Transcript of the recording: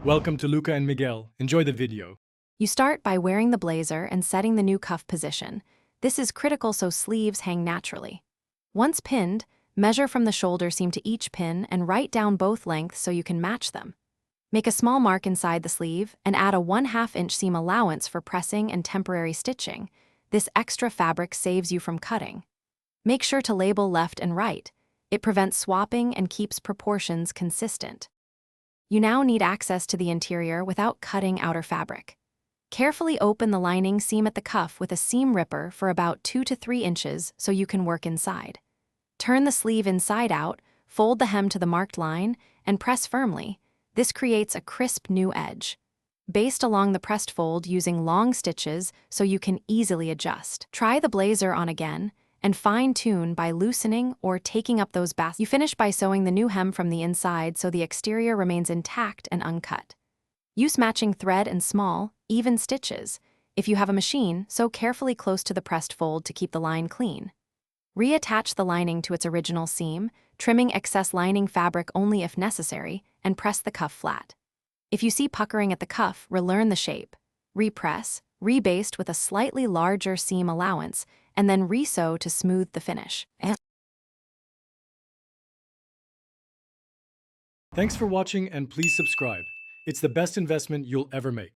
Welcome to Luca and Miguel. Enjoy the video. You start by wearing the blazer and setting the new cuff position. This is critical so sleeves hang naturally. Once pinned, measure from the shoulder seam to each pin and write down both lengths so you can match them. Make a small mark inside the sleeve and add a 1/2 inch seam allowance for pressing and temporary stitching. This extra fabric saves you from cutting. Make sure to label left and right. It prevents swapping and keeps proportions consistent. You now need access to the interior without cutting outer fabric. Carefully open the lining seam at the cuff with a seam ripper for about 2 to 3 inches so you can work inside. Turn the sleeve inside out, fold the hem to the marked line, and press firmly. This creates a crisp new edge. Baste along the pressed fold using long stitches so you can easily adjust. Try the blazer on again, and fine-tune by loosening or taking up those baskets. You finish by sewing the new hem from the inside so the exterior remains intact and uncut. Use matching thread and small, even stitches. If you have a machine, sew carefully close to the pressed fold to keep the line clean. Reattach the lining to its original seam, trimming excess lining fabric only if necessary, and press the cuff flat. If you see puckering at the cuff, relearn the shape. Repress, rebaste with a slightly larger seam allowance, and then resew to smooth the finish. Thanks for watching and please subscribe. It's the best investment you'll ever make.